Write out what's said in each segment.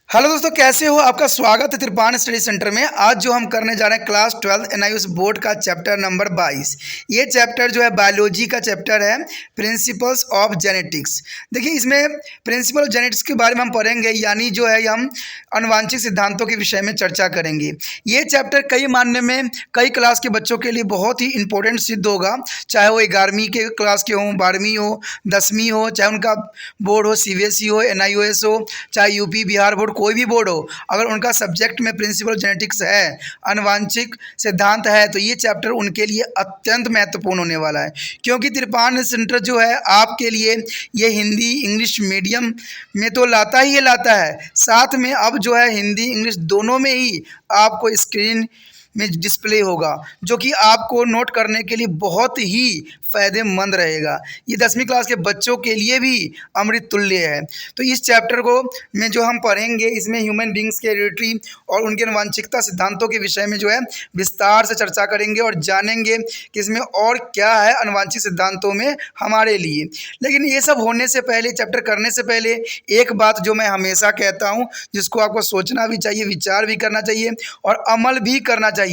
Hello दोस्तों, कैसे हो? आपका स्वागत है त्रिपाण स्टडी सेंटर में। आज जो हम करने जा रहे हैं क्लास 12 एनआईयूएस बोर्ड का चैप्टर नंबर 22। ये चैप्टर जो है बायोलॉजी का चैप्टर है, प्रिंसिपल्स ऑफ जेनेटिक्स। देखिए, इसमें प्रिंसिपल ऑफ जेनेटिक्स के बारे में हम पढ़ेंगे, यानी जो है हम आनुवांशिक सिद्धांतों के विषय में चर्चा करेंगे। ये चैप्टर कई मानने में कई क्लास के बच्चों के लिए बहुत ही इंपॉर्टेंट सिद्ध होगा, चाहे वो 11वीं के क्लास के हों, 12वीं हो, 10वीं हो, चाहे उनका बोर्ड हो सीबीएसई हो, एनआईओएस हो, चाहे यूपी बिहार बोर्ड कोई भी बोर्ड हो। अगर उनका सब्जेक्ट में प्रिंसिपल जेनेटिक्स है, आनुवांशिक सिद्धांत है, तो ये चैप्टर उनके लिए अत्यंत महत्वपूर्ण होने वाला है। क्योंकि त्रिपाण सेंटर जो है आपके लिए ये हिंदी इंग्लिश मीडियम में तो लाता ही लाता है, साथ में अब जो है हिंदी इंग्लिश दोनों में ही आपको स्क्रीन में डिस्प्ले होगा, जो कि आपको नोट करने के लिए बहुत ही फ़ायदेमंद रहेगा। ये 10वीं क्लास के बच्चों के लिए भी अमृत तुल्य है। तो इस चैप्टर को में जो हम पढ़ेंगे, इसमें ह्यूमन बींग्स के हेरिडिटी और उनके आनुवंशिकता सिद्धांतों के विषय में जो है विस्तार से चर्चा करेंगे और जानेंगे कि इसमें और क्या है आनुवंशिक सिद्धांतों में हमारे लिए। लेकिन ये सब होने से पहले, चैप्टर करने से पहले एक बात जो मैं हमेशा कहता हूँ, जिसको आपको सोचना भी चाहिए, विचार भी करना चाहिए और अमल भी करना चाहिए,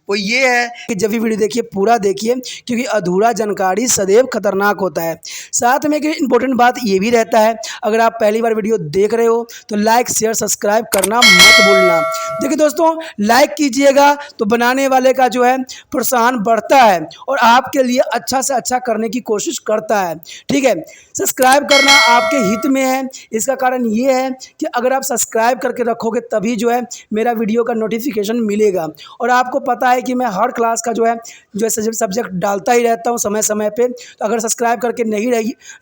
वो ये है कि जब भी वीडियो देखिए पूरा देखिए, क्योंकि अधूरा जानकारी सदैव खतरनाक होता है। साथ में एक इम्पोर्टेंट बात ये भी रहता है, अगर आप पहली बार वीडियो देख रहे हो तो लाइक शेयर सब्सक्राइब करना मत भूलना। देखिए दोस्तों, लाइक कीजिएगा तो बनाने वाले का जो है प्रोत्साहन बढ़ता है और आपके लिए अच्छा से अच्छा करने की कोशिश करता है। ठीक है, सब्सक्राइब करना आपके हित में है। इसका कारण ये है कि अगर आप सब्सक्राइब करके रखोगे तभी जो है मेरा वीडियो का नोटिफिकेशन मिलेगा। और आपको पता है कि मैं हर क्लास का जो है सब्जेक्ट डालता ही रहता हूँ समय समय पे। तो अगर सब्सक्राइब करके नहीं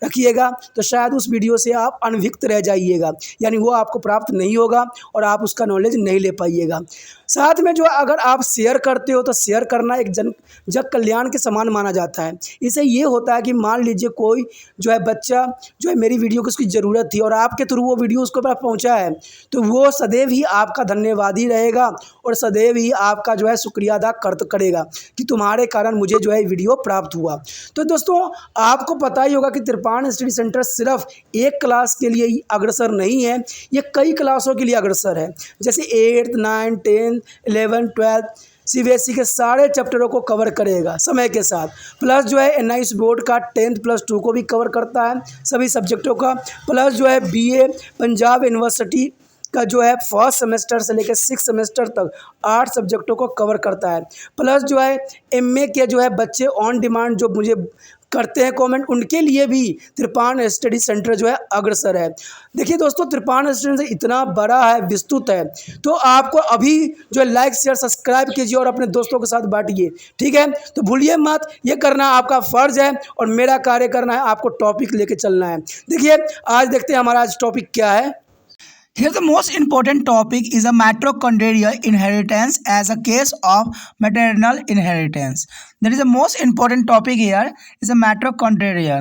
रखिएगा तो शायद उस वीडियो से आप अनभिज्ञ रह जाइएगा, यानी वो आपको प्राप्त नहीं होगा और आप उसका नॉलेज नहीं ले पाइएगा। साथ में जो अगर आप शेयर करते हो तो शेयर करना एक जग कल्याण के समान माना जाता है। इससे ये होता है कि मान लीजिए कोई जो है बच्चा जो है मेरी वीडियो की उसकी ज़रूरत थी और आपके थ्रू वो वीडियो उसको पास पहुंचा है, तो वो सदैव ही आपका धन्यवादी रहेगा और सदैव ही आपका जो है शुक्रिया अदा करेगा कि तुम्हारे कारण मुझे जो है वीडियो प्राप्त हुआ। तो दोस्तों, आपको पता ही होगा कि त्रिपाण स्टडी सेंटर सिर्फ एक क्लास के लिए ही अग्रसर नहीं है, ये कई क्लासों के लिए अग्रसर है। जैसे 8th 9th 10th 11th 12th CBSE के सारे चैप्टरों को कवर करेगा समय के साथ। प्लस जो है एनआईयूएस बोर्ड का 10th+2 को भी कवर करता है, सभी सब्जेक्टों का। प्लस जो है बीए पंजाब यूनिवर्सिटी का जो है फर्स्ट सेमेस्टर से लेकर 6th सेमेस्टर तक 8 सब्जेक्टों को कवर करता है। प्लस जो है एमए के जो है बच्चे ऑन डिमांड जो मुझे करते हैं कमेंट, उनके लिए भी त्रिपाण स्टडी सेंटर जो है अग्रसर है। देखिए दोस्तों, त्रिपाण स्टडी सेंटर इतना बड़ा है, विस्तृत है, तो आपको अभी जो है लाइक शेयर सब्सक्राइब कीजिए और अपने दोस्तों के साथ बांटिए। ठीक है, तो भूलिए मत, ये करना आपका फ़र्ज़ है और मेरा कार्य करना है, आपको टॉपिक लेके चलना है। देखिए, आज देखते हैं हमारा आज टॉपिक क्या है। Here the most important topic is a mitochondrial inheritance as a case of maternal inheritance. That is the most important topic here is a mitochondria.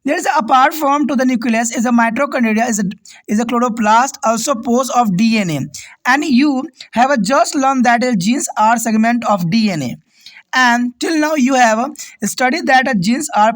There is apart from to the nucleus is a mitochondria is a chloroplast, also pose of DNA, and you have just learned that genes are segment of DNA, and till now you have studied that genes are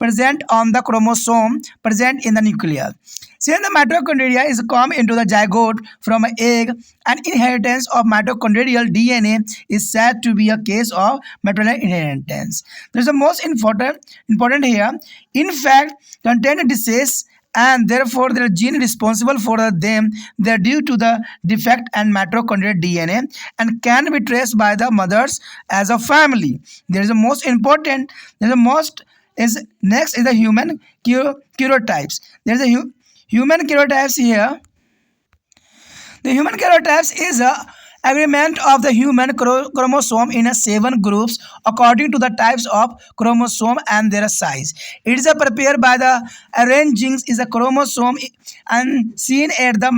present on the chromosome present in the nucleus. Since the mitochondria is come into the zygote from an egg, an inheritance of mitochondrial DNA is said to be a case of maternal inheritance. This is the most important here. In fact, contain disease and therefore the gene responsible for them, they are due to the defect and mitochondrial DNA and can be traced by the mothers as a family. There is the most important. There is the most is next is the human karyotypes. There is a human karyotypes here. The human karyotypes is a agreement of the human chromosome in 7 groups according to the types of chromosome and their size. It is prepared by the arranging is a chromosome and seen at the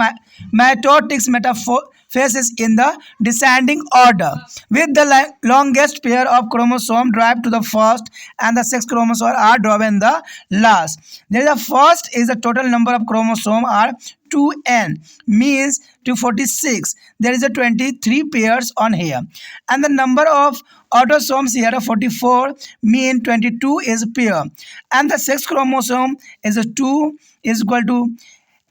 mitotic metaphases in the descending order, with the longest pair of chromosome derived to the first and the 6 chromosomes are driven the last. There is the first is the total number of chromosomes are 2n, means 246. There is a 23 pairs on here, and the number of autosomes here are 44, mean 22 is pair, and the sex chromosome is a 2 is equal to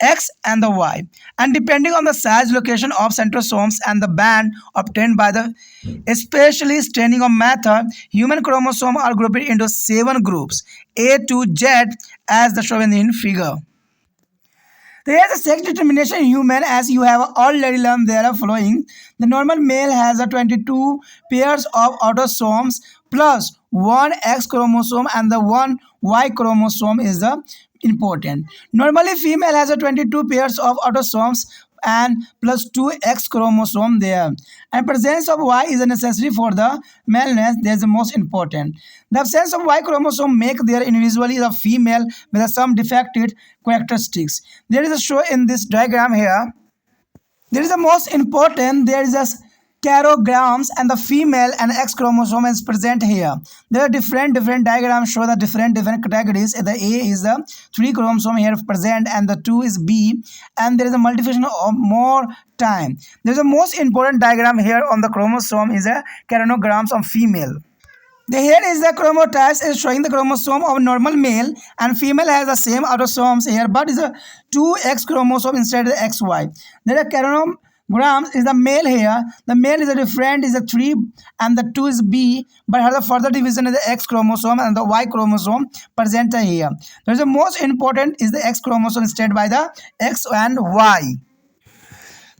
X and the Y, and depending on the size, location of centrosomes and the band obtained by the especially staining of method, human chromosome are grouped into 7 groups A to Z as the shown in figure. There is a sex determination in human, as you have already learned. There are following. The normal male has a 22 pairs of autosomes plus 1 X chromosome, and the 1 Y chromosome is the important. Normally female has a 22 pairs of autosomes and plus 2 X chromosome there, and presence of Y is a necessary for the maleness. That is the most important. The absence of Y chromosome make their individually the female with some defected characteristics. There is a show in this diagram here. There is the most important. There is a carograms, and the female and X chromosome is present here. There are different diagrams show the different categories. The A is the 3 chromosome here present, and the 2 is B, and there is a multiplication of more time. There is a most important diagram here on the chromosome is a carograms of female. Here is the chromotypes is showing the chromosome of normal male, and female has the same autosomes here, but is a 2X chromosome instead of the XY. There are carograms is the male here. The male is a different is a 3 and the 2 is B, but has a further division is the X chromosome and the Y chromosome present here. There is the most important is the X chromosome instead by the X and Y.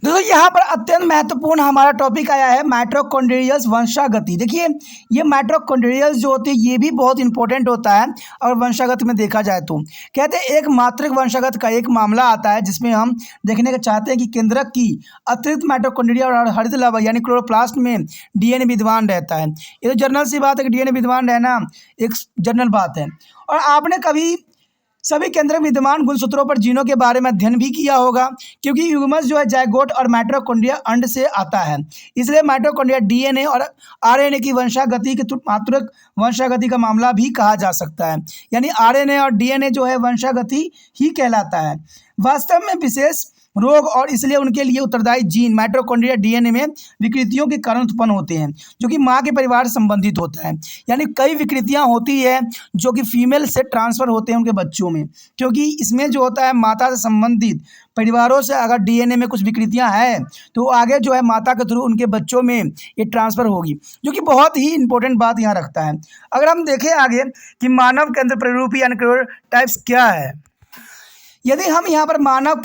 दोस्तों यहाँ पर अत्यंत महत्वपूर्ण हमारा topic आया है mitochondrial वंशागति। देखिए ये माइटोकॉन्ड्रियल जो होती है ये भी बहुत इंपॉर्टेंट होता है और वंशागत में देखा जाए तो कहते हैं एक मात्रिक वंशागत का एक मामला आता है जिसमें हम देखने का चाहते हैं कि केंद्रक की अतिरिक्त माइटोकॉन्ड्रिया और हरित लावा यानी क्लोरोप्लास्ट में डीएनए विद्यमान रहता है। ये तो जनरल सी बात है कि डीएनए विद्यमान रहना एक जनरल बात है। और आपने कभी सभी केंद्रक विद्यमान गुणसूत्रों पर जीनों के बारे में अध्ययन भी किया होगा, क्योंकि युग्मज जो है जाइगोट और माइटोकॉन्ड्रिया अंड से आता है। इसलिए माइटोकॉन्ड्रिया डीएनए और आरएनए की वंशागति के मात्रिक वंशागति का मामला भी कहा जा सकता है, यानी आरएनए और डीएनए जो है वंशागति ही कहलाता है। वास्तव में विशेष रोग और इसलिए उनके लिए उत्तरदायी जीन माइटोकॉन्ड्रिया डीएनए में विकृतियों के कारण उत्पन्न होते हैं, जो कि माँ के परिवार से संबंधित होता है। यानी कई विकृतियां होती है जो कि फीमेल से ट्रांसफ़र होते हैं उनके बच्चों में, क्योंकि इसमें जो होता है माता से संबंधित परिवारों से अगर डीएनए में कुछ विकृतियां हैं तो आगे जो है माता के थ्रू उनके बच्चों में ये ट्रांसफ़र होगी, जो कि बहुत ही इंपॉर्टेंट बात यहाँ रखता है। अगर हम देखें आगे कि मानव केंद्र प्रतिरूपी यानी टाइप्स क्या है, यदि हम यहाँ पर मानव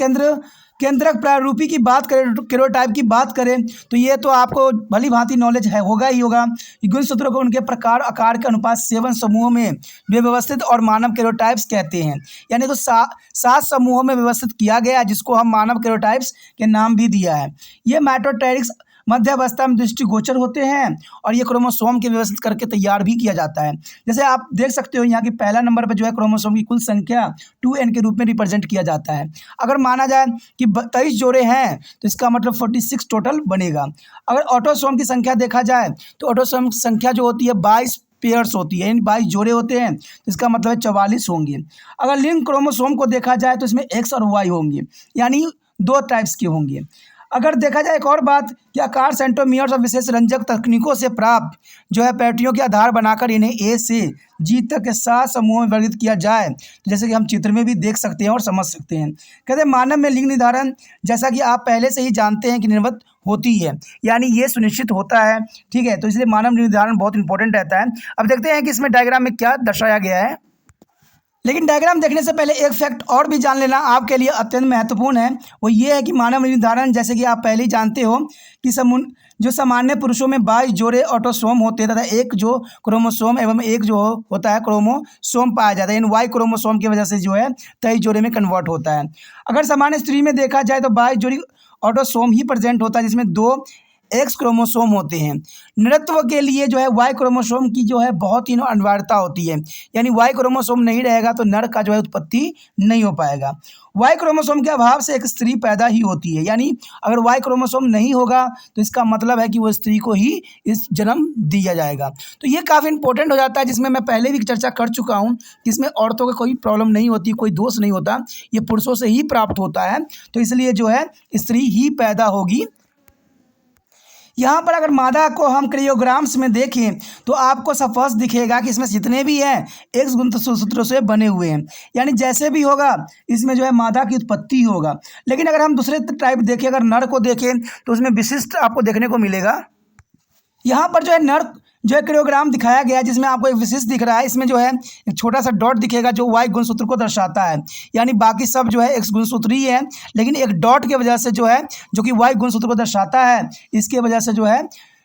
केंद्रक प्रारूपी की बात करें, कैरोटाइप की बात करें, तो ये तो आपको भली भांति नॉलेज है होगा ही होगा। गुणसूत्रों को उनके प्रकार आकार के अनुपात 7 समूहों में व्यवस्थित और मानव कैरोटाइप्स कहते हैं। यानी तो 7 समूहों में व्यवस्थित किया गया है, जिसको हम मानव कैरोटाइप्स के नाम भी दिया है। ये माइटोटेरिक्स मध्यावस्था में दृष्टिगोचर होते हैं और ये क्रोमोसोम के व्यवस्थित करके तैयार भी किया जाता है। जैसे आप देख सकते हो यहाँ की पहला नंबर पर जो है क्रोमोसोम की कुल संख्या 2n के रूप में रिप्रेजेंट किया जाता है। अगर माना जाए कि 23 जोड़े हैं तो इसका मतलब 46 टोटल बनेगा। अगर ऑटोसोम की संख्या देखा जाए तो ऑटोसोम की संख्या जो होती है 22 पेयर्स होती है, यानी 22 जोड़े होते हैं, तो इसका मतलब है 44 होंगे। अगर लिंग क्रोमोसोम को देखा जाए तो इसमें X और Y होंगे, यानी 2 टाइप्स के होंगे। अगर देखा जाए एक और बात कि आकार सेंट्रोमियर्स और विशेष रंजक तकनीकों से प्राप्त जो है पैटियों के आधार बनाकर इन्हें ए से जी तक के 7 समूहों में वर्गीकृत किया जाए, जैसे कि हम चित्र में भी देख सकते हैं और समझ सकते हैं। कहते हैं मानव में लिंग निर्धारण जैसा कि आप पहले से ही जानते हैं कि निर्मित होती है, यानी ये सुनिश्चित होता है, ठीक है। तो इसलिए मानव निर्धारण बहुत इंपॉर्टेंट रहता है। अब देखते हैं कि इसमें डायग्राम में क्या दर्शाया गया है। लेकिन डायग्राम देखने से पहले एक फैक्ट और भी जान लेना आपके लिए अत्यंत महत्वपूर्ण है। वो ये है कि मानव निर्धारण जैसे कि आप पहले ही जानते हो कि जो सामान्य पुरुषों में 22 जोड़े ऑटोसोम होते हैं तथा एक जो क्रोमोसोम एवं एक जो होता है क्रोमोसोम पाया जाता है, इन वाई क्रोमोसोम की वजह से जो है 23 जोड़े में कन्वर्ट होता है। अगर सामान्य स्त्री में देखा जाए तो 22 जोड़ी ऑटोसोम ही प्रेजेंट होता है, जिसमें 2 X क्रोमोसोम होते हैं। नृत्व के लिए जो है Y क्रोमोसोम की जो है बहुत ही अनिवार्यता होती है, यानी Y क्रोमोसोम नहीं रहेगा तो नर का जो है उत्पत्ति नहीं हो पाएगा। Y क्रोमोसोम के अभाव से एक स्त्री पैदा ही होती है, यानी अगर Y क्रोमोसोम नहीं होगा तो इसका मतलब है कि वो स्त्री को ही इस जन्म दिया जाएगा। तो ये काफ़ी इंपॉर्टेंट हो जाता है, जिसमें मैं पहले भी चर्चा कर चुका हूँ कि इसमें औरतों को कोई प्रॉब्लम नहीं होती, कोई दोष नहीं होता, ये पुरुषों से ही प्राप्त होता है। तो इसलिए जो है स्त्री ही पैदा होगी। यहाँ पर अगर मादा को हम क्रियोग्राम्स में देखें तो आपको स्पष्ट दिखेगा कि इसमें जितने भी हैं एक्स गुणसूत्रों से बने हुए हैं, यानी जैसे भी होगा इसमें जो है मादा की उत्पत्ति होगा। लेकिन अगर हम दूसरे टाइप देखें, अगर नर को देखें तो उसमें विशिष्ट आपको देखने को मिलेगा। यहाँ पर जो है नर जो है क्रियोग्राम दिखाया गया है, जिसमें आपको एक विशिष्ट दिख रहा है। इसमें जो है एक छोटा सा डॉट दिखेगा जो वाई गुणसूत्र को दर्शाता है, यानी बाकी सब जो है एक्स गुणसूत्री है, लेकिन एक डॉट की वजह से जो है जो कि वाई गुणसूत्र को दर्शाता है, इसके वजह से जो है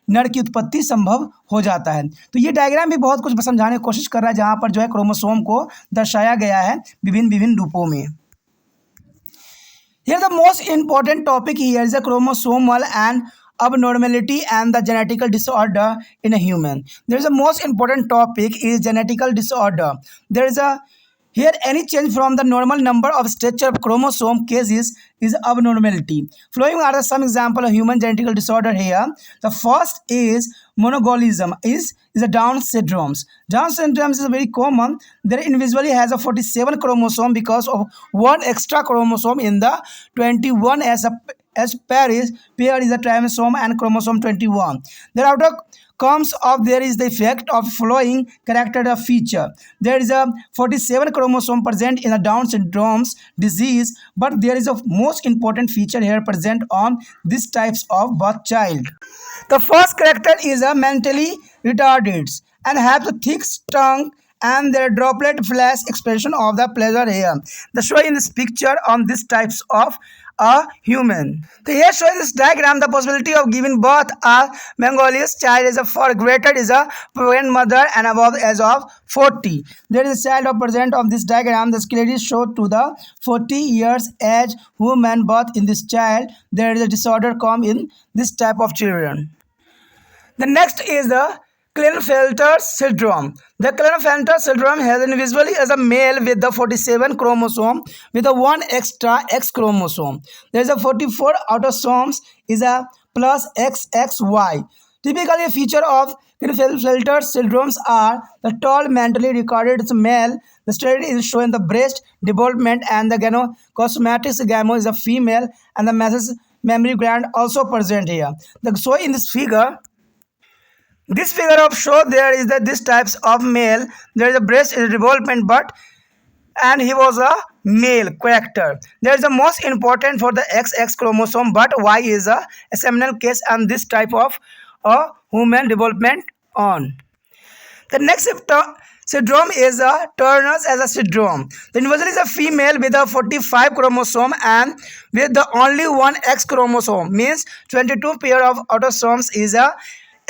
नर की उत्पत्ति संभव हो जाता है। तो ये डायग्राम भी बहुत कुछ समझाने की कोशिश कर रहा है, जहाँ पर जो है क्रोमोसोम को दर्शाया गया है विभिन्न विभिन्न रूपों में। Here the most important topic here is the chromosomal and abnormality and the genetical disorder in a human. There is a most important topic is genetical disorder. There is a here any change from the normal number of stature of chromosome cases is abnormality. Following are some example of human genetical disorder here. The first is monogolism is a Down syndromes. Down syndrome is very common. There individually has a 47 chromosome because of one extra chromosome in the 21 as pair is a trimosome and chromosome 21. Thereafter comes of there is the effect of following character of feature. There is a 47 chromosome present in the Down syndrome's disease, but there is a most important feature here present on these types of birth child. The first character is a mentally retarded and have the thick tongue and their droplet flash expression of the pleasure here. The show in this picture on these types of a human. So here showing this diagram the possibility of giving birth a Mongolian child is a for greater is a pregnant mother and above the age of 40. There is a child of present of this diagram. The clearly show to the 40 years age woman birth in this child. There is a disorder come in this type of children. The next is the Klinefelter syndrome. The Klinefelter syndrome has individually as a male with the 47 chromosome with a one extra X chromosome. There is a 44 autosomes is a plus XXY. Typically, a feature of Klinefelter syndromes are the tall, mentally retarded male. The study is showing the breast development and the gynocosmetics gamma is a female and the memory gland also present here. So in this figure. This figure of show there is that this types of male there is a breast development but and he was a male character. There is the most important for the XX chromosome but Y is a seminal case and this type of a human development on. The next syndrome is a Turner's as a syndrome. The individual is a female with a 45 chromosome and with the only one X chromosome means 22 pair of autosomes is a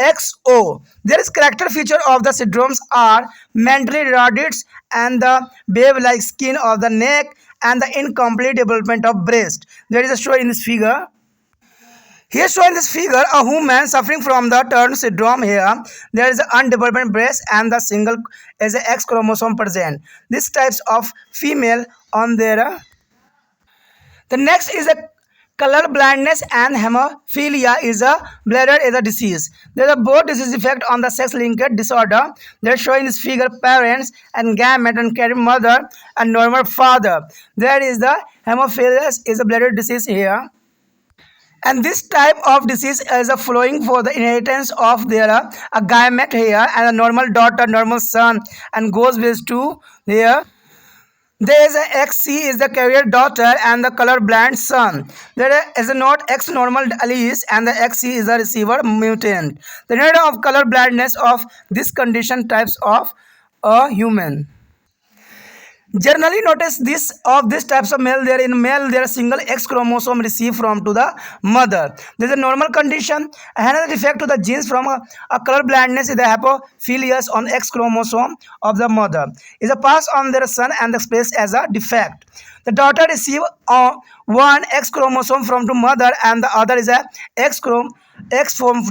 XO. There is character feature of the syndromes are mentally retarded and the babe-like skin of the neck and the incomplete development of breast. There is a show in this figure. Here shown in this figure a woman suffering from the Turner syndrome. Here there is an undeveloped breast and the single as a X chromosome present. This types of female on their. The next is a color blindness and hemophilia is a bladder is a disease. There is a both disease effect on the sex-linked disorder. They are showing this figure parents and gamete and carrying mother and normal father. There is the hemophilia is a bladder disease here. And this type of disease is a flowing for the inheritance of their a gamete here and a normal daughter, normal son and goes with to there. There is a XC is the carrier daughter and the color blind son. There is a not X normal allele and the XC is a receiver mutant. The rate of color blindness of this condition types of a human. Generally notice this of this types of male there in male there a single X chromosome received from to the mother. There is a normal condition. Another defect to the genes from a color blindness is the hemophilia on X chromosome of the mother is a pass on their son and the space as a defect. The daughter receive one X chromosome from to mother and the other is a X from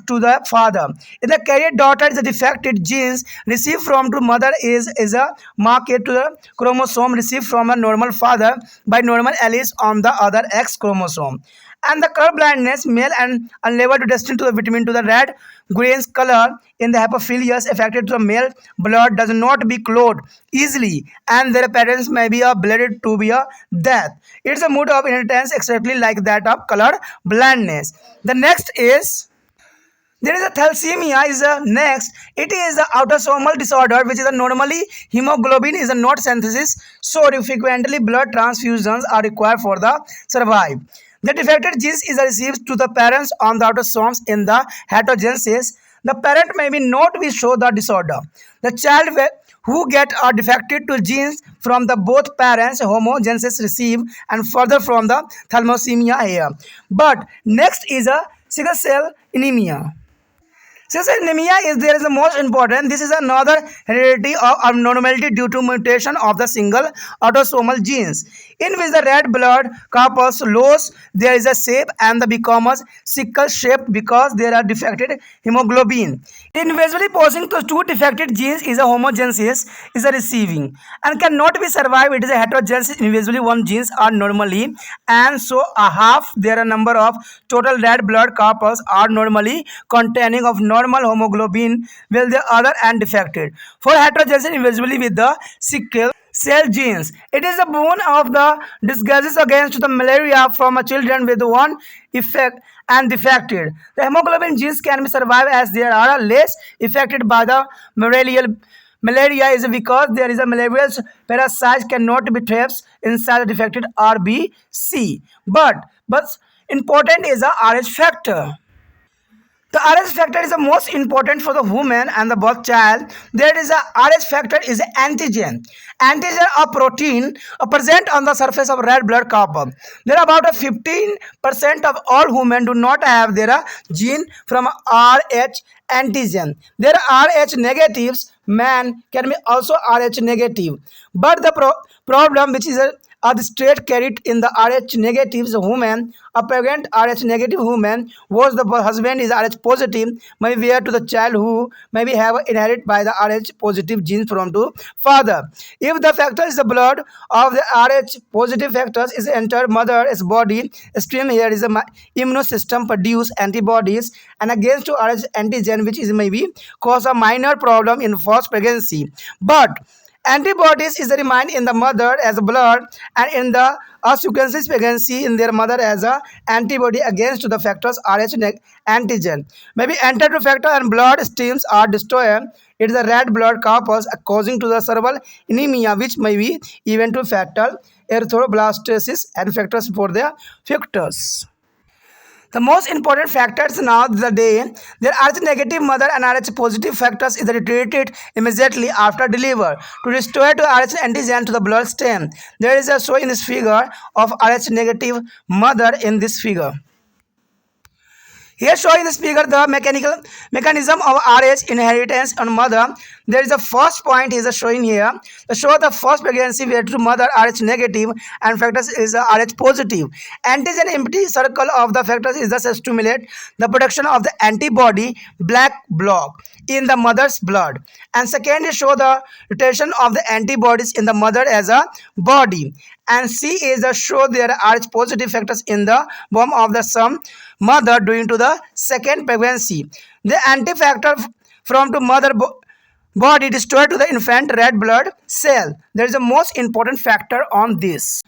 to the father. If the carrier daughter is a defected genes received from to mother is a marked to the chromosome received from a normal father by normal alleles on the other X chromosome. And the color blindness male and unable to destined to the vitamin to the red green color in the hemophilia affected to the male blood does not be clotted easily and their parents may be a blooded to be a death. It's a mood of inheritance exactly like that of color blindness. The next is There is a thalassemia is a next. It is the autosomal disorder which is a normally hemoglobin is a not synthesis, so frequently blood transfusions are required for the survive. The defected genes is received to the parents on the autosomes in the heterogenesis. The parent may be not be show the disorder. The child who get are defected to genes from the both parents homogenesis receive and further from the thalassemia here. But next is a sickle cell anemia. Since anemia is there is the most important, this is another heredity of abnormality due to mutation of the single autosomal genes, in which the red blood corpus lose there is a shape and the becomes sickle shaped because there are defected hemoglobin. Individually posing to two defected genes is a homogenesis is a receiving and cannot be survived. It is a heterogenesis. Individually one genes are normally and so a half there are number of total red blood corpus are normally containing of normal hemoglobin while the other and defected. For heterogeneous individually with the sickle cell genes, it is a boon of the disguises against the malaria from a children with one effect and defected. The hemoglobin genes can be survived as they are less affected by the malarial. Malaria is because there is a malarial parasite cannot be trapped inside the defected RBC. But important is the RH factor. The RH factor is the most important for the woman and the birth child. There is a RH factor is an antigen. Antigen a protein present on the surface of red blood corpus. There are about a 15% of all women do not have their gene from RH antigen. There are RH negatives. Man can be also RH negative. But the problem which is a the trait carried in the RH negatives woman, a pregnant RH negative woman, was the husband is RH positive, may be bear to the child who may be have inherited by the RH positive gene from to father. If the factor is the blood of the RH positive factors is enter mother's body stream, here is the immune system produce antibodies and against to RH antigen, which is maybe cause a minor problem in first pregnancy. But antibodies is remain in the mother as blood and in the subsequent pregnancy in their mother as a antibody against the factors RH antigen. Maybe enter to factor and blood streams are destroyed. It is a red blood corpus causing to the cerebral anemia, which may be even to fatal erythroblastosis and factors for the factors. The most important factors now the day their RH negative mother and RH positive factors is treated immediately after delivery to restore to RH antigen to the blood stem. There is a show in this figure of RH negative mother in this figure. Here showing this figure the mechanism of RH inheritance on mother. There is a first point is showing here. To show the first pregnancy where to mother RH negative and factors is RH positive. Antigen empty circle of the factors is thus stimulate the production of the antibody black block in the mother's blood. And second is show the rotation of the antibodies in the mother as a body. And C is the show their RH positive factors in the womb of the some mother during to the second pregnancy. The anti-factor from to mother body destroyed to the infant red blood cell. There is a most important factor on this.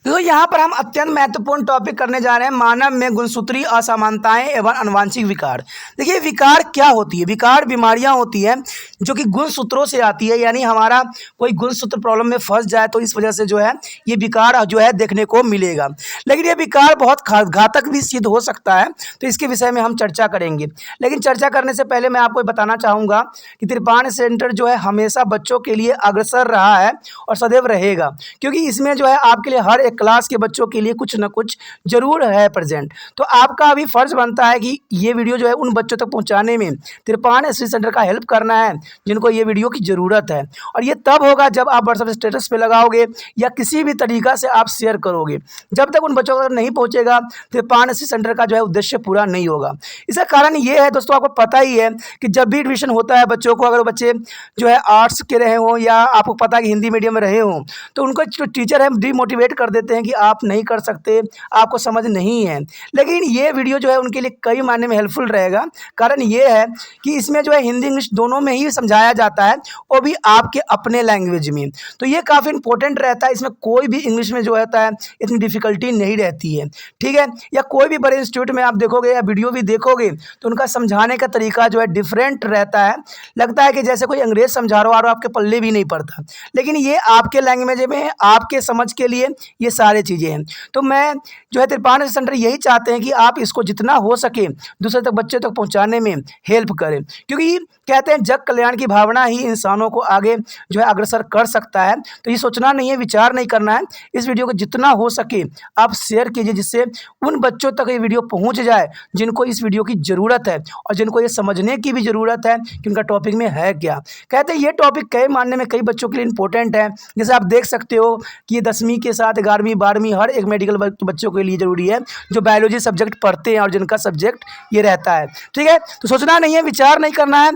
तो यहाँ पर हम अत्यंत महत्वपूर्ण topic करने जा रहे हैं मानव में गुणसूत्री असमानताएं एवं आनुवंशिक विकार। देखिए विकार क्या होती है? विकार बीमारियां होती हैं जो कि गुणसूत्रों से आती है, यानी हमारा कोई गुणसूत्र प्रॉब्लम में फंस जाए तो इस वजह से जो है ये विकार जो है देखने को मिलेगा। लेकिन ये विकार बहुत घातक भी सिद्ध हो सकता है, तो इसके विषय में हम चर्चा करेंगे। लेकिन चर्चा करने से पहले मैं आपको बताना चाहूँगा कि त्रिपाण सेंटर जो है हमेशा बच्चों के लिए अग्रसर रहा है और सदैव रहेगा, क्योंकि इसमें जो है आपके लिए हर क्लास के बच्चों के लिए कुछ न कुछ जरूर है प्रेजेंट। तो आपका अभी फर्ज बनता है कि ये वीडियो जो है उन बच्चों तक पहुंचाने में त्रिपाण एसवी सेंटर का हेल्प करना है जिनको ये वीडियो की ज़रूरत है। और ये तब होगा जब आप व्हाट्सएप स्टेटस पे लगाओगे या किसी भी तरीका से आप शेयर करोगे। जब तक उन बच्चों तक नहीं पहुँचेगा त्रिपाण एसवी सेंटर का जो है उद्देश्य पूरा नहीं होगा। इसका कारण ये है दोस्तों, आपको पता ही है कि जब भी एडमिशन होता है बच्चों को, अगर बच्चे जो है आर्ट्स के रहे हों या आपको पता है कि हिंदी मीडियम में रहे हों, तो उनको जो टीचर है डिमोटिवेट कर देते हैं कि आप नहीं कर सकते, आपको समझ नहीं है। लेकिन ये वीडियो जो है उनके लिए कई मायने में हेल्पफुल रहेगा। कारण ये है कि इसमें जो है हिंदी इंग्लिश दोनों में ही समझाया जाता है, वो भी आपके अपने लैंग्वेज में। तो ये काफ़ी इंपॉर्टेंट रहता है। इसमें कोई भी इंग्लिश में जो होता है इतनी डिफ़िकल्टी नहीं रहती है, ठीक है। या कोई भी बड़े इंस्टीट्यूट में आप देखोगे या वीडियो भी देखोगे तो उनका समझाने का तरीका जो है डिफरेंट रहता है। लगता है कि जैसे कोई अंग्रेज़ समझा रहा हो और आपके पल्ले भी नहीं पड़ता। लेकिन ये आपके लैंग्वेज में आपके समझ के लिए ये सारी चीज़ें हैं। तो मैं जो है त्रिपाठी सेंटर यही चाहते हैं कि आप इसको जितना हो सके दूसरे तक बच्चे तक पहुंचाने में हेल्प करें, क्योंकि कहते हैं जग कल्याण की भावना ही इंसानों को आगे जो है अग्रसर कर सकता है। तो ये सोचना नहीं है, विचार नहीं करना है। इस वीडियो को जितना हो सके आप शेयर कीजिए, जिससे उन बच्चों तक ये वीडियो पहुंच जाए जिनको इस वीडियो की ज़रूरत है और जिनको ये समझने की भी ज़रूरत है कि उनका टॉपिक में है क्या। कहते हैं ये टॉपिक कई मानने में कई बच्चों के लिए इंपॉर्टेंट है। जैसे आप देख सकते हो कि ये 10वीं के साथ 11वीं 12वीं हर एक मेडिकल बच्चों के लिए ज़रूरी है जो बायोलॉजी सब्जेक्ट पढ़ते हैं और जिनका सब्जेक्ट ये रहता है, ठीक है। तो सोचना नहीं है, विचार नहीं करना है।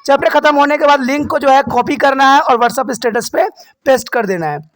चैप्टर खत्म होने के बाद लिंक को जो है कॉपी करना है और व्हाट्सएप स्टेटस पे पेस्ट कर देना है।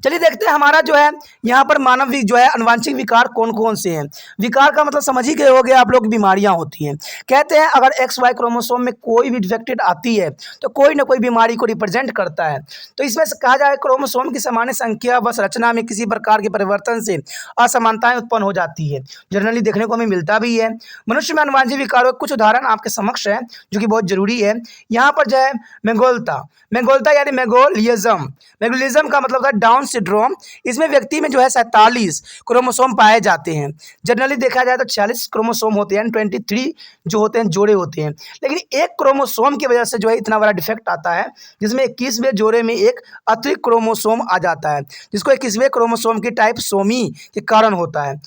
चलिए देखते हैं हमारा जो है यहाँ पर मानव जो है अनुवांशिक विकार कौन कौन से हैं। विकार का मतलब समझ ही गए होंगे आप लोग, बीमारियाँ होती हैं। कहते हैं अगर XY क्रोमोसोम में कोई भी डिफेक्टेड आती है तो कोई ना कोई बीमारी को रिप्रेजेंट करता है। तो इसमें से कहा जाए क्रोमोसोम की सामान्य संख्या व संरचना में किसी प्रकार के परिवर्तन से असमानताएं उत्पन्न हो जाती है। जनरली देखने को हमें मिलता भी है। मनुष्य में अनुवांशिक विकारों के कुछ उदाहरण आपके समक्ष हैं जो कि बहुत जरूरी है। यहाँ पर जो है मेंगोल्ता यानी मेगोलिज्म का मतलब होता है डाउन सिंड्रोम। इसमें व्यक्ति में जो है 47 क्रोमोसोम पाए जाते हैं। जनरली देखा जाए तो 46 क्रोमोसोम होते हैं, 23 जो होते हैं जोड़े होते हैं। लेकिन एक क्रोमोसोम की वजह से जो है इतना बड़ा डिफेक्ट आता है जिसमें 21वें जोड़े में एक अतिरिक्त क्रोमोसोम आ जाता है, जिसको 21वें क्रोमोसोम की टाइपसोमी के कारण होता है।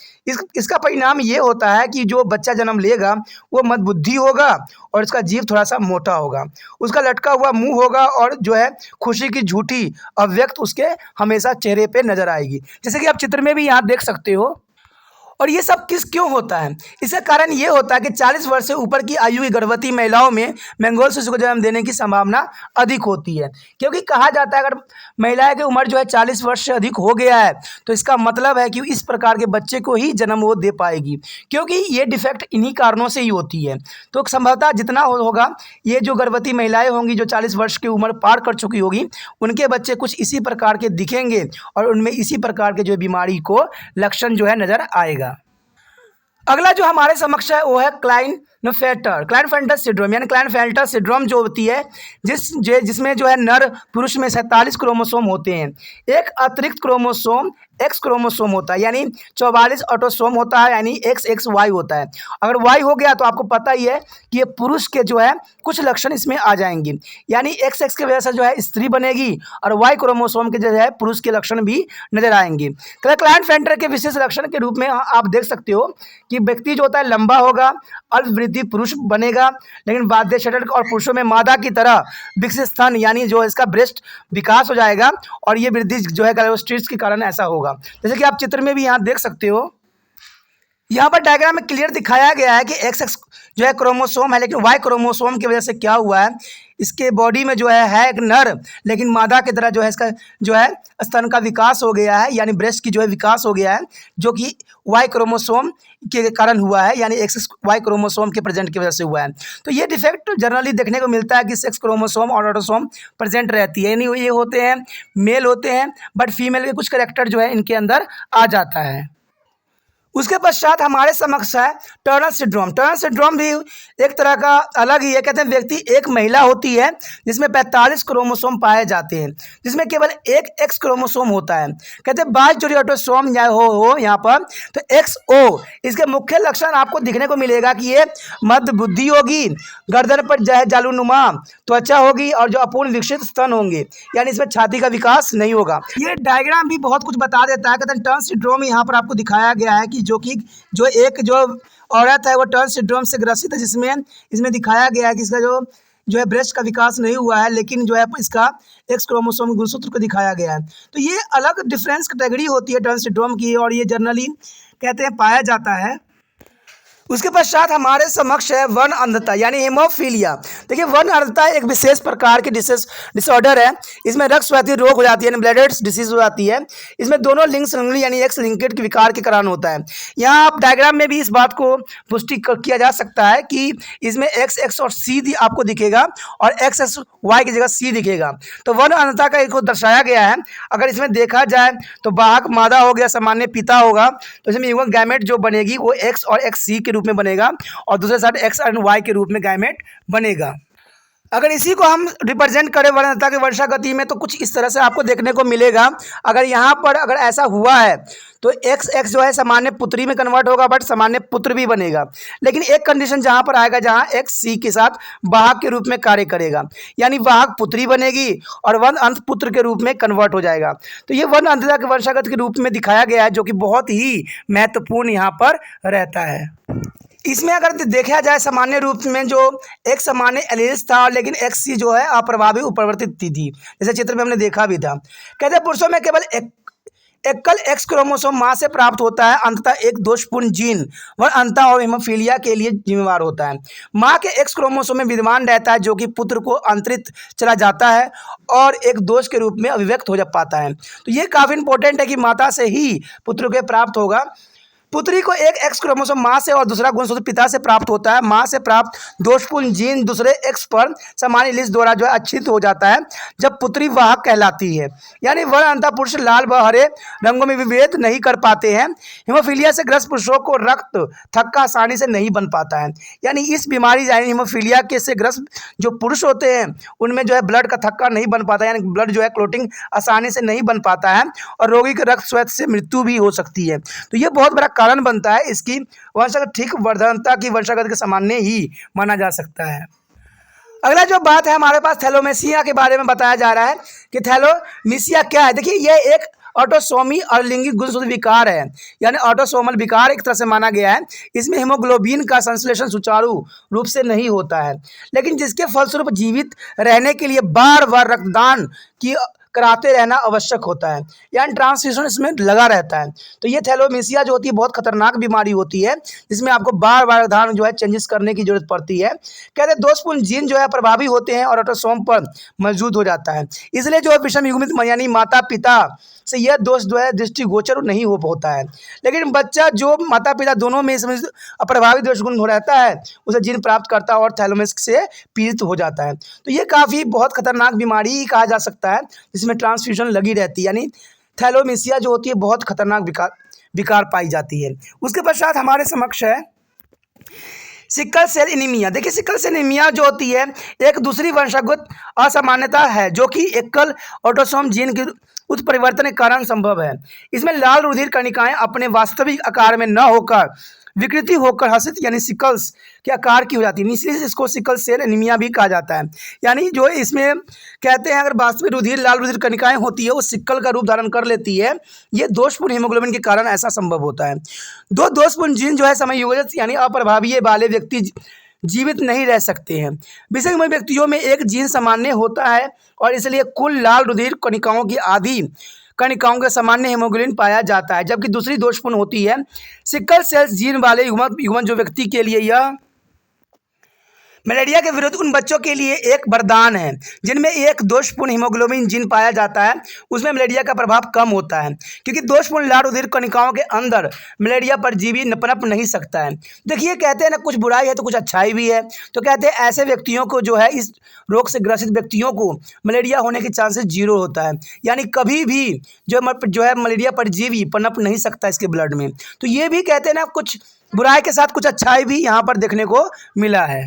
इसका परिणाम ये होता है कि जो बच्चा जन्म लेगा वो मंदबुद्धि होगा और इसका जीभ थोड़ा सा मोटा होगा, उसका लटका हुआ मुंह होगा और जो है खुशी की झूठी अभिव्यक्त उसके हमेशा चेहरे पे नजर आएगी, जैसे कि आप चित्र में भी यहाँ देख सकते हो। और ये सब क्यों होता है? इसका कारण ये होता है कि 40 वर्ष से ऊपर की आयु की गर्भवती महिलाओं में मंगोल शिशु को जन्म देने की संभावना अधिक होती है। क्योंकि कहा जाता है अगर महिला की उम्र जो है 40 वर्ष से अधिक हो गया है तो इसका मतलब है कि इस प्रकार के बच्चे को ही जन्म वो दे पाएगी, क्योंकि ये डिफेक्ट इन्हीं कारणों से ही होती है। तो संभवतः जितना होगा ये जो गर्भवती महिलाएँ होंगी जो 40 वर्ष की उम्र पार कर चुकी होगी उनके बच्चे कुछ इसी प्रकार के दिखेंगे और उनमें इसी प्रकार के जो बीमारी को लक्षण जो है नज़र आएगा। अगला जो हमारे समक्ष है वो है क्लाइनफेल्टर सिंड्रोम, यानी क्लाइनफेल्टर सिंड्रोम जो होती है जिसमें जो है नर पुरुष में 47 क्रोमोसोम होते हैं। एक अतिरिक्त क्रोमोसोम X क्रोमोसोम होता है, यानी 44 ऑटोसोम होता है, यानी XXY होता है। अगर Y हो गया तो आपको पता ही है कि ये पुरुष के जो है कुछ लक्षण इसमें आ जाएंगे, यानी XX की वजह से जो है स्त्री बनेगी और Y क्रोमोसोम के जो है पुरुष के लक्षण भी नजर आएंगे। क्लाइनफेल्टर के विशेष लक्षण के रूप में आप देख सकते हो कि व्यक्ति जो होता है लंबा होगा, अल्पवृद्धि पुरुष बनेगा, लेकिन बाध्य शटल और पुरुषों में मादा की तरह विकसित स्तन यानी जो इसका ब्रेस्ट विकास हो जाएगा और ये वृद्धि जो है कैलोस्टिस के कारण ऐसा होगा, जैसे कि आप चित्र में भी यहाँ देख सकते हो। यहाँ पर डायग्राम में क्लियर दिखाया गया है कि XX जो है क्रोमोसोम है, लेकिन Y क्रोमोसोम की वजह से क्या हुआ है, इसके बॉडी में जो है एक नर लेकिन मादा की तरह जो है इसका जो है स्तन का विकास हो गया है, यानी ब्रेस्ट की जो है विकास हो गया है, जो कि Y क्रोमोसोम के कारण हुआ है, यानी XY क्रोमोसोम के प्रेजेंट की वजह से हुआ है। तो ये डिफेक्ट जनरली देखने को मिलता है कि सेक्स क्रोमोसोम और ऑटोसोम प्रेजेंट रहती है, यानी ये होते हैं मेल होते हैं बट फीमेल के कुछ कैरेक्टर जो है इनके अंदर आ जाता है। उसके पश्चात हमारे समक्ष है टर्नर सिंड्रोम भी एक तरह का अलग ही है। कहते हैं व्यक्ति एक महिला होती है जिसमें 45 क्रोमोसोम पाए जाते हैं, जिसमें केवल एक X क्रोमोसोम होता है। कहते हैं 22 जोड़ी ऑटोसोम हो यहाँ पर, तो XO इसके मुख्य लक्षण आपको दिखने को मिलेगा कि ये मध्य बुद्धि होगी, गर्दन पर जो है जालूनुमा त्वचा होगी और जो अपूर्ण विकसित स्तन होंगे, यानी इसमें छाती का विकास नहीं होगा। ये डायग्राम भी बहुत कुछ बता देता है। कहते हैं टर्नर सिंड्रोम यहाँ पर आपको दिखाया गया है कि जो एक औरत है वो टर्नर सिंड्रोम से ग्रसित है, जिसमें इसमें दिखाया गया है कि इसका जो है ब्रेस्ट का विकास नहीं हुआ है, लेकिन जो है इसका X क्रोमोसोम गुणसूत्र को दिखाया गया है। तो ये अलग डिफरेंस कैटेगरी होती है टर्नर सिंड्रोम की और ये जनरली कहते हैं पाया जाता है। उसके पश्चात हमारे समक्ष है वर्ण अंधता यानी हेमोफीलिया। देखिए वर्ण अंधता एक विशेष प्रकार की डिसऑर्डर है। इसमें रक्तस्रावी रोग हो जाती है यानी ब्लैडर डिसीज हो जाती है। इसमें दोनों लिंग संलग्न यानी एक्स लिंकेड के विकार के कारण होता है। यहाँ आप डायग्राम में भी इस बात को पुष्टि किया जा सकता है कि इसमें एक्स एक्स और सी आपको दिखेगा और एक्स एक्स वाई की जगह सी दिखेगा। तो वर्ण अंधता का एक को दर्शाया गया है। अगर इसमें देखा जाए तो वाहक मादा हो गया, सामान्य पिता होगा, तो इसमें युग्मक गैमेट जो बनेगी वो एक्स और एक्स सी के रूप में बनेगा और दूसरे साइड एक्स एंड वाई के रूप में गैमेट बनेगा। अगर इसी को हम रिप्रेजेंट करें वर्णता की वर्षागति में तो कुछ इस तरह से आपको देखने को मिलेगा। अगर यहाँ पर अगर ऐसा हुआ है तो एक्स एक्स जो है सामान्य पुत्री में कन्वर्ट होगा बट सामान्य पुत्र भी बनेगा। लेकिन एक कंडीशन जहाँ पर आएगा जहाँ एक्स सी के साथ वाहक के रूप में कार्य करेगा यानी वाहक पुत्री बनेगी और वर्ण अंत पुत्र के रूप में कन्वर्ट हो जाएगा। तो ये वर्ण अंतता के वर्षागत के रूप में दिखाया गया है जो कि बहुत ही महत्वपूर्ण यहाँ पर रहता है। इसमें अगर देखा जाए सामान्य रूप में जो एक सामान्य एलील्स था लेकिन एक्स सी जो है अप्रभावी उपरिवर्तित थी, जैसे चित्र में हमने देखा भी था। कहते हैं पुरुषों में केवल एकल एक्स क्रोमोसोम मां से प्राप्त होता है, अंततः एक दोषपूर्ण जीन वह अंतः और हेमोफीलिया के लिए जिम्मेवार होता है। मां के एक्स क्रोमोसोम में विद्यमान रहता है जो कि पुत्र को अंतरित चला जाता है और एक दोष के रूप में अभिव्यक्त हो जा पाता है। तो ये काफ़ी इंपॉर्टेंट है कि माता से ही पुत्र के प्राप्त होगा। पुत्री को एक एक्स क्रोमोसोम मां से और दूसरा गुणसूत्र पिता से प्राप्त होता है। मां से प्राप्त दोषपूर्ण जीन दूसरे एक्स पर सामान्य लिस्ट द्वारा जो है अच्छित हो जाता है जब पुत्री वाहक कहलाती है। यानी वर्ण अंतः पुरुष लाल व हरे रंगों में विभेद नहीं कर पाते हैं। हेमोफीलिया से ग्रस्त पुरुषों को रक्त थक्का आसानी से नहीं बन पाता है। यानी इस बीमारी यानी हेमोफीलिया के से ग्रस्त जो पुरुष होते हैं उनमें जो है ब्लड का थक्का नहीं बन पाता, यानी ब्लड जो है क्लोटिंग आसानी से नहीं बन पाता है और रोगी के रक्त स्वेद से मृत्यु भी हो सकती है। तो ये बहुत बड़ा कारण बनता है। इसकी वंशागत ठीक वर्धनता की वंशागत के सामान्य ही माना जा सकता है। अगला जो बात है हमारे पास थैलोमेसिया के बारे में बताया जा रहा है कि थैलोमेसिया क्या है। देखिए ये एक ऑटोसोमी और लिंगिक गुणसूत्र विकार है, यानी ऑटोसोमल विकार एक तरह से माना गया है। इसमें हीमोग्लोबिन का संश्लेषण सुचारू रूप से नहीं होता है, लेकिन जिसके फलस्वरूप जीवित रहने के लिए बार बार रक्तदान की कराते रहना आवश्यक होता है, यानी ट्रांसफ्यूजन इसमें लगा रहता है। तो ये थैलोमेसिया जो होती है बहुत खतरनाक बीमारी होती है जिसमें आपको बार बार धान जो है चेंजेस करने की जरूरत पड़ती है। कहते हैं दोषपूर्ण जीन जो है प्रभावी होते हैं और ऑटोसोम पर मौजूद हो जाता है। इसलिए जो विषम युग्मित यानी माता पिता से यह दोष जो है दृष्टिगोचर नहीं हो होता है, लेकिन बच्चा जो माता पिता दोनों में इसमें अप्रभावी दोष गुण हो रहता है उसे जीन प्राप्त करता है और थैलोमेस से पीड़ित हो जाता है। तो ये काफ़ी बहुत खतरनाक बीमारी ही कहा जा सकता है जिसमें ट्रांसफ्यूजन लगी रहती है, यानी थैलोमेसिया जो होती है बहुत खतरनाक विकार पाई जाती है। उसके पश्चात हमारे समक्ष है सिकल सेल एनीमिया। देखिए सिकल सेल एनीमिया जो होती है एक दूसरी वंशागत असामान्यता है जो कि एकल ऑटोसोम जीन की उत्परिवर्तन के कारण संभव है। इसमें लाल रुधिर कणिकाएं अपने वास्तविक आकार में न होकर विकृति होकर हसित यानी सिकल्स के आकार की हो जाती है, इसलिए इसको सिकल सेल एनीमिया भी कहा जाता है। यानी जो इसमें कहते हैं अगर वास्तविक रुधिर लाल रुधिर कणिकाएं होती है वो सिक्कल का रूप धारण कर लेती है। ये दोषपूर्ण हीमोग्लोबिन के कारण ऐसा संभव होता है। दो दोषपूर्ण जीन जो है समयोजित यानी अप्रभावी वाले व्यक्ति जीवित नहीं रह सकते हैं। विषम व्यक्तियों में एक जीन सामान्य होता है और इसलिए कुल लाल रुधिर कणिकाओं की आधी कणिकाओं के सामान्य हेमोग्लोबिन पाया जाता है, जबकि दूसरी दोषपूर्ण होती है सिकल सेल्स जीन वाले युग्मन जो व्यक्ति के लिए यह मलेरिया के विरुद्ध उन बच्चों के लिए एक वरदान है जिनमें एक दोषपूर्ण हीमोग्लोबिन जीन पाया जाता है। उसमें मलेरिया का प्रभाव कम होता है क्योंकि दोषपूर्ण लाल रुधिर कणिकाओं के अंदर मलेरिया परजीवी पनप नहीं सकता है। देखिए कहते हैं ना कुछ बुराई है तो कुछ अच्छाई भी है। तो कहते हैं ऐसे व्यक्तियों को जो है इस रोग से ग्रसित व्यक्तियों को मलेरिया होने के चांसेस 0 होता है, यानी कभी भी जो है मलेरिया परजीवी पनप नहीं सकता इसके ब्लड में। तो ये भी कहते हैं ना कुछ बुराई के साथ कुछ अच्छाई भी यहाँ पर देखने को मिला है।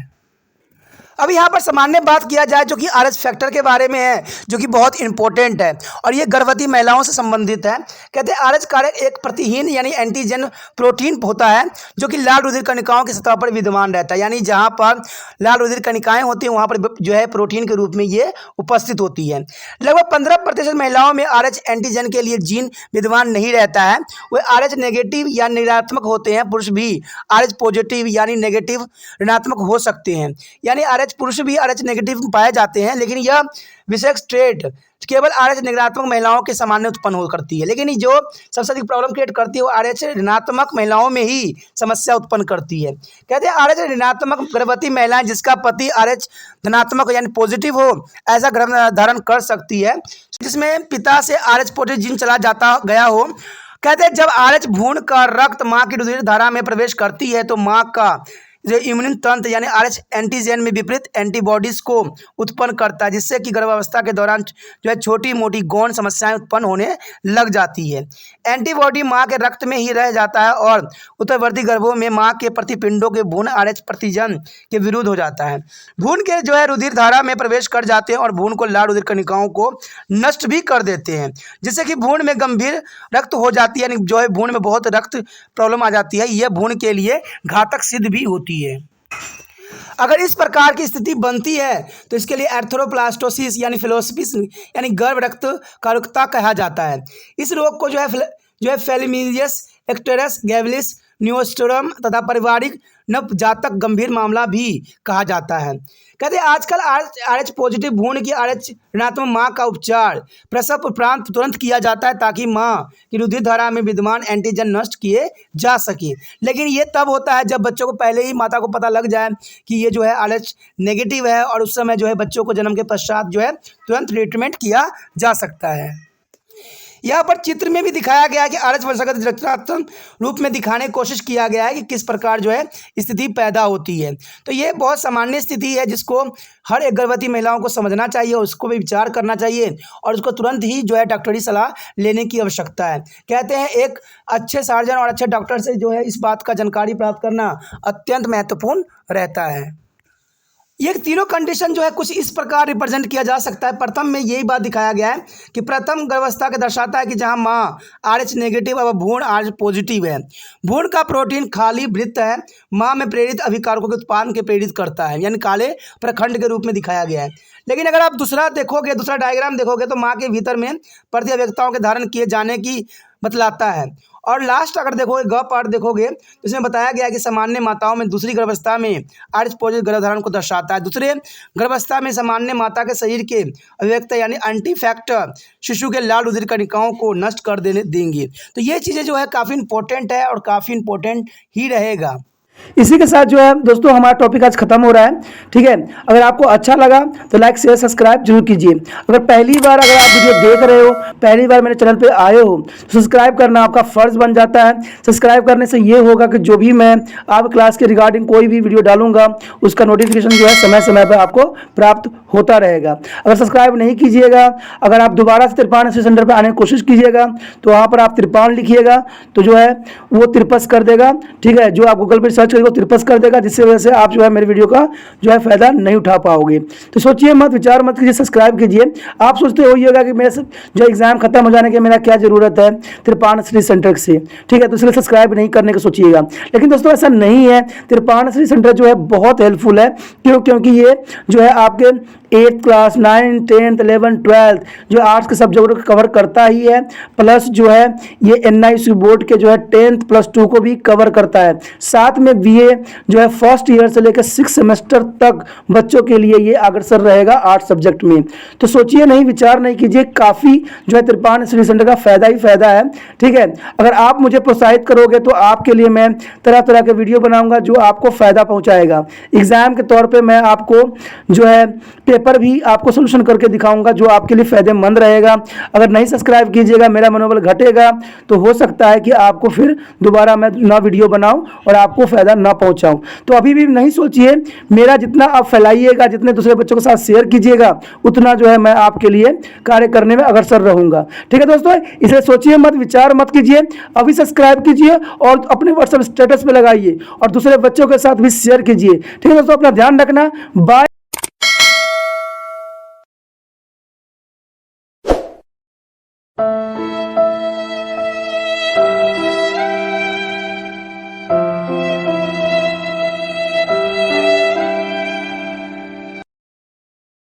अब यहाँ पर सामान्य बात किया जाए जो कि RH फैक्टर के बारे में है जो कि बहुत इंपॉर्टेंट है और ये गर्भवती महिलाओं से संबंधित है। कहते हैं RH कारक एक प्रतिहीन यानी एंटीजन प्रोटीन होता है जो कि लाल रुधिर कणिकाओं की सतह पर विद्यमान रहता है, यानी जहाँ पर लाल रुधिर कणिकाएं होती हैं वहाँ पर जो है प्रोटीन के रूप में ये उपस्थित होती है। लगभग 15% महिलाओं में RH एंटीजन के लिए जीन विद्यमान नहीं रहता है, वे RH नेगेटिव या ऋणात्मक होते हैं। पुरुष भी RH पॉजिटिव यानी नेगेटिव ऋणात्मक हो सकते हैं, यानी RH RH पुरुष भी RH नेगेटिव पाए जाते हैं, लेकिन यह विशेष ट्रेट केवल RH नकारात्मक महिलाओं के सामान्य उत्पन्न हो करती है। लेकिन जो सबसे अधिक प्रॉब्लम क्रिएट करती है वो RH ऋणात्मक महिलाओं में ही समस्या उत्पन्न करती है। कहते हैं RH ऋणात्मक गर्भवती महिलाएं जिसका पति RH धनात्मक यानी पॉजिटिव हो ऐसा गर्भ धारण कर सकती है, जिसमें पिता से RH पॉजिटिव जीन चला जाता गया हो। कहते हैं जब RH भ्रूण का रक्त माँ की रुधिर धारा में प्रवेश करती है तो माँ का जो इम्यून तंत्र यानी RH एंटीजन में विपरीत एंटीबॉडीज को उत्पन्न करता है, जिससे कि गर्भावस्था के दौरान जो है छोटी मोटी गौण समस्याएं उत्पन्न होने लग जाती है। एंटीबॉडी माँ के रक्त में ही रह जाता है और उत्तरवर्ती गर्भों में माँ के प्रतिपिंडों के भ्रूण RH प्रतिजन के विरुद्ध हो जाता है। भ्रूण के जो है रुधिर धारा में प्रवेश कर जाते हैं और भ्रूण को लाल रुधिर कणिकाओं को नष्ट भी कर देते हैं, जिससे कि भ्रूण में गंभीर रक्त हो जाती है, यानी जो है भ्रूण में बहुत रक्त प्रॉब्लम आ जाती है। यह भ्रूण के लिए घातक सिद्ध भी होती है। अगर इस प्रकार की स्थिति बनती है तो इसके लिए एर्थ्रोप्लास्टोसिस यानी फिलोसिस यानी गर्भ रक्त कारुकता कहा जाता है। इस रोग को जो है फेलिमिलियस एक्टेरस गैविलिस न्यूस्टोरम तथा पारिवारिक नवजातक गंभीर मामला भी कहा जाता है। कहते हैं आजकल RH पॉजिटिव भ्रूण की RH ऋणात्मक माँ का उपचार प्रसव उपरांत तुरंत किया जाता है ताकि माँ की रुधिर धारा में विद्यमान एंटीजन नष्ट किए जा सके। लेकिन ये तब होता है जब बच्चों को पहले ही माता को पता लग जाए कि ये जो है RH नेगेटिव है, और उस समय जो है बच्चों को जन्म के पश्चात जो है तुरंत ट्रीटमेंट किया जा सकता है। यहाँ पर चित्र में भी दिखाया गया है कि RH वंशागत रचनात्मक रूप में दिखाने की कोशिश किया गया है कि किस प्रकार जो है स्थिति पैदा होती है। तो ये बहुत सामान्य स्थिति है जिसको हर एक गर्भवती महिलाओं को समझना चाहिए, उसको भी विचार करना चाहिए और उसको तुरंत ही जो है डॉक्टरी सलाह लेने की आवश्यकता है। कहते हैं एक अच्छे सर्जन और अच्छे डॉक्टर से जो है इस बात का जानकारी प्राप्त करना अत्यंत महत्वपूर्ण रहता है। ये तीनों कंडीशन जो है कुछ इस प्रकार रिप्रेजेंट किया जा सकता है। प्रथम में यही बात दिखाया गया है कि प्रथम गर्भावस्था के दर्शाता है कि जहां माँ RH नेगेटिव और भ्रूण RH पॉजिटिव है। भ्रूण का प्रोटीन खाली वृत्त है, माँ में प्रेरित अभिकारकों के उत्पादन के प्रेरित करता है, यानी काले प्रखंड के रूप में दिखाया गया है। लेकिन अगर आप दूसरा डायग्राम देखोगे तो माँ के भीतर में प्रति अभिव्यक्ताओं के धारण किए जाने की बतलाता है। और लास्ट अगर देखोगे ग पार्ट देखोगे तो इसमें बताया गया है कि सामान्य माताओं में दूसरी गर्भावस्था में RH पॉजिटिव गर्भधारण को दर्शाता है। दूसरे गर्भावस्था में सामान्य माता के शरीर के अभिव्यक्ता यानी एंटी फैक्टर शिशु के लाल रुधिर कणिकाओं को नष्ट कर देंगी। तो ये चीज़ें जो है काफ़ी इंपॉर्टेंट है और काफ़ी इंपॉर्टेंट ही रहेगा। इसी के साथ जो है दोस्तों हमारा टॉपिक आज खत्म हो रहा है। ठीक है, अगर आपको अच्छा लगा तो लाइक शेयर सब्सक्राइब जरूर कीजिए। अगर पहली बार अगर आप वीडियो देख रहे हो, पहली बार मेरे चैनल पे आए हो तो सब्सक्राइब करना आपका फर्ज बन जाता है। सब्सक्राइब करने से ये होगा कि जो भी मैं आप क्लास के रिगार्डिंग कोई भी वीडियो डालूंगा उसका नोटिफिकेशन जो है समय समय पर आपको प्राप्त होता रहेगा। अगर सब्सक्राइब नहीं कीजिएगा, अगर आप दोबारा से तिरपान स्टडी सेंटर पर आने की कोशिश कीजिएगा तो वहाँ पर आप तिरपान लिखिएगा तो जो है वो तिरपस कर देगा। ठीक है, जो आप गूगल पर सर्च करेंगे वो तिरपस कर देगा, जिससे वजह से आप जो है मेरे वीडियो का जो है फायदा नहीं उठा पाओगे। तो सोचिए मत, विचार मत कीजिए, सब्सक्राइब कीजिए। आप सोचते होइएगा कि मेरे जो एग्जाम खत्म हो जाने के मेरा क्या जरूरत है तिरपान स्टडी सेंटर से। ठीक है, तो इसलिए सब्सक्राइब नहीं करने का सोचिएगा। लेकिन दोस्तों ऐसा नहीं है, तिरपान स्टडी सेंटर जो है बहुत हेल्पफुल है। क्योंकि ये जो है आपके 8th class 9th 10th 11th 12th जो आर्ट्स के सब्जेक्ट को कवर करता ही है, प्लस जो है ये NIC बोर्ड के जो है 10th +2 को भी कवर करता है। साथ में BA जो है फर्स्ट ईयर से लेकर 6 सेमेस्टर तक बच्चों के लिए ये अग्रसर रहेगा आर्ट्स सब्जेक्ट में। तो सोचिए नहीं, विचार नहीं कीजिए, काफ़ी जो है तिरपान स्टडी सेंटर का फायदा ही फायदा है। ठीक है, अगर आप मुझे प्रोत्साहित करोगे तो आपके लिए मैं तरह तरह के वीडियो बनाऊंगा जो आपको फायदा पहुंचाएगा। एग्जाम के तौर पे मैं आपको जो है पेपर भी आपको सोल्यूशन करके दिखाऊंगा जो आपके लिए फायदेमंद रहेगा। अगर नहीं सब्सक्राइब कीजिएगा, मेरा मनोबल घटेगा, तो हो सकता है कि आपको फिर दोबारा मैं नया वीडियो बनाऊं और आपको फायदा ना पहुंचाऊं। तो अभी भी नहीं सोचिए, मेरा जितना आप फैलाइएगा, जितने दूसरे बच्चों के साथ शेयर कीजिएगा, उतना जो है मैं आपके लिए कार्य करने में अग्रसर रहूंगा। ठीक है दोस्तों, इसे सोचिए मत, विचार मत कीजिए, अभी सब्सक्राइब कीजिए और अपने व्हाट्सएप स्टेटस पे लगाइए और दूसरे बच्चों के साथ भी शेयर कीजिए। ठीक है दोस्तों, अपना ध्यान रखना। बाय।